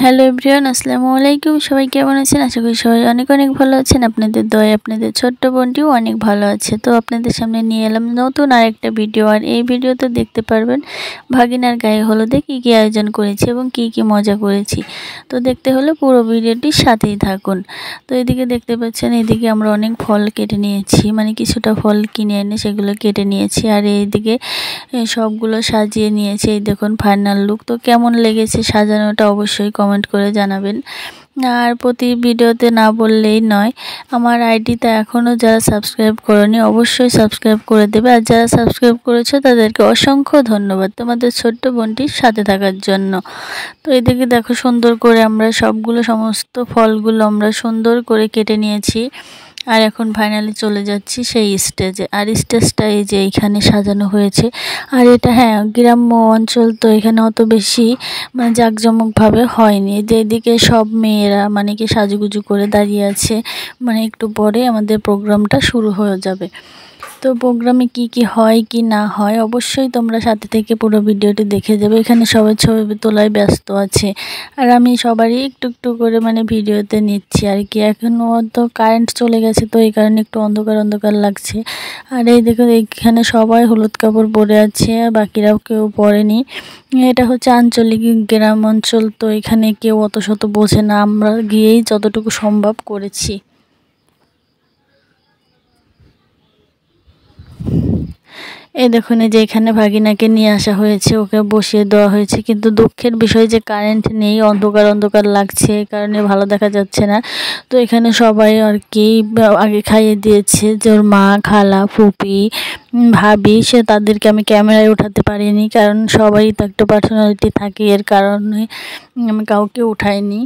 Hello everyone, আসসালামু আলাইকুম। সবাই কেমন আছেন? আশা করি সবাই অনেক অনেক ভালো আছেন। আপনাদের দয়ায় আপনাদের ছোট্ট বোনটিও অনেক ভালো আছে। তো আপনাদের সামনে নিয়ে এলাম নতুন আরেকটা ভিডিও। আর এই ভিডিওতে দেখতে পারবেন ভাগিনার গায়ে হলুদে কী কী আয়োজন করেছি এবং কী কী মজা করেছি। তো দেখতে হলে পুরো ভিডিওটির সাথেই থাকুন। তো এদিকে দেখতে পাচ্ছেন, এদিকে আমরা অনেক ফল কেটে নিয়েছি, মানে কিছুটা ফল কিনে এনে সেগুলো কেটে নিয়েছি। আর এইদিকে সবগুলো সাজিয়ে নিয়েছি। এই দেখুন ফাইনাল লুক। তো কেমন লেগেছে সাজানোটা অবশ্যই কমেন্ট করে জানাবেন। আর প্রতি ভিডিওতে না বললেই নয়, আমার আইডিতে এখনও যারা সাবস্ক্রাইব করেনি অবশ্যই সাবস্ক্রাইব করে দেবে। আর যারা সাবস্ক্রাইব করেছো তাদেরকে অসংখ্য ধন্যবাদ তোমাদের ছোট্ট বোনটির সাথে থাকার জন্য। তো এদিকে দেখো সুন্দর করে আমরা সমস্ত ফলগুলো আমরা সুন্দর করে কেটে নিয়েছি। আর এখন ফাইনালি চলে যাচ্ছি সেই স্টেজে। আর স্টেজটা এই যে এইখানে সাজানো হয়েছে। আর এটা গ্রাম্য অঞ্চল, তো এখানে অত বেশি মানে জাঁকজমকভাবে হয়নি। যে এদিকে সব মেয়েরা মানে কি সাজুগুজু করে দাঁড়িয়ে আছে, মানে একটু পরে আমাদের প্রোগ্রামটা শুরু হয়ে যাবে। তো প্রোগ্রামে কি হয় কি না হয় অবশ্যই তোমরা সাথে থেকে পুরো ভিডিওটি দেখে যাবে। এখানে সবাই ছবি তোলায় ব্যস্ত আছে, আর আমি সবারই একটু একটু করে মানে ভিডিওতে নিচ্ছি আর কি। এখনও তো কারেন্ট চলে গেছে, তো এই কারণে একটু অন্ধকার অন্ধকার লাগছে। আর এই দেখো এখানে সবাই হলুদ কাপড় পরে আছে, আর বাকিরাও কেউ পরেনি। এটা হচ্ছে আঞ্চলিক গ্রাম অঞ্চল, তো এখানে কেউ অত শত বোঝে না। আমরা গিয়েই যতটুকু সম্ভব করেছি। এই দেখুন, এই যে এখানে ভাগিনাকে নিয়ে আসা হয়েছে, ওকে বসিয়ে দেওয়া হয়েছে। কিন্তু দুঃখের বিষয় যে কারেন্ট নেই, অন্ধকার অন্ধকার লাগছে, এই কারণে ভালো দেখা যাচ্ছে না। তো এখানে সবাই আর কি আগে খাইয়ে দিয়েছে, যে ওর মা, খালা, ফুপি, ভাবি, সে তাদেরকে আমি ক্যামেরায় উঠাতে পারিনি, কারণ সবাই তো একটা পার্সোনালিটি থাকে, এর কারণে আমি কাউকে উঠাইনি।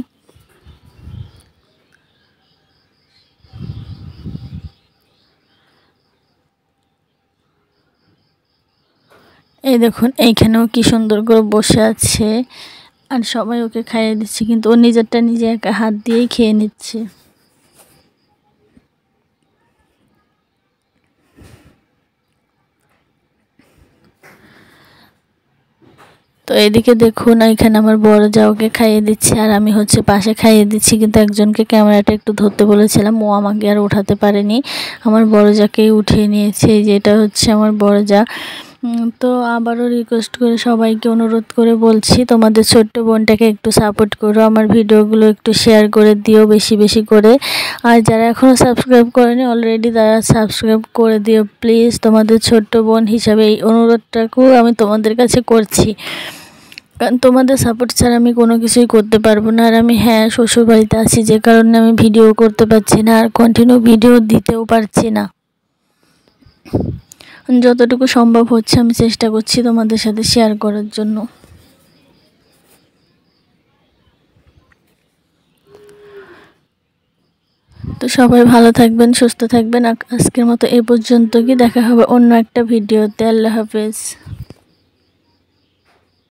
এই দেখুন এইখানেও কি সুন্দর করে বসে আছে, আর সবাই ওকে খাইয়ে দিচ্ছে, কিন্তু ও নিজেরটা নিজে একা হাত দিয়েই খেয়ে নিচ্ছে। তো এদিকে দেখুন, এখানে আমার বড় যা ওকে খাইয়ে দিচ্ছে, আর আমি হচ্ছে পাশে খাইয়ে দিচ্ছি। কিন্তু একজনকে ক্যামেরাটা একটু ধরতে বলেছিলাম, ও আমাকে আর উঠাতে পারেনি, আমার বড় যাকেই উঠিয়ে নিয়েছে। যেটা হচ্ছে আমার বড় যা। তো আবারও রিকোয়েস্ট করে সবাইকে অনুরোধ করে বলছি, তোমাদের ছোট্ট বোনটাকে একটু সাপোর্ট করো, আমার ভিডিওগুলো একটু শেয়ার করে দিও বেশি বেশি করে। আর যারা এখনও সাবস্ক্রাইব করেনি অলরেডি, তারা সাবস্ক্রাইব করে দিও প্লিজ। তোমাদের ছোট্ট বোন হিসাবে এই অনুরোধটাকেও আমি তোমাদের কাছে করছি, কারণ তোমাদের সাপোর্ট ছাড়া আমি কোনো কিছুই করতে পারবো না। আর আমি শ্বশুরবাড়িতে আছি, যে কারণে আমি ভিডিও করতে পারছি না, আর কন্টিনিউ ভিডিও দিতেও পারছি না। যতটুকু সম্ভব হচ্ছে আমি চেষ্টা করছি তোমাদের সাথে শেয়ার করার জন্য। তো সবাই ভালো থাকবেন, সুস্থ থাকবেন। আজকের মতো এই পর্যন্ত, কি দেখা হবে অন্য একটা ভিডিওতে। আল্লাহ হাফেজ।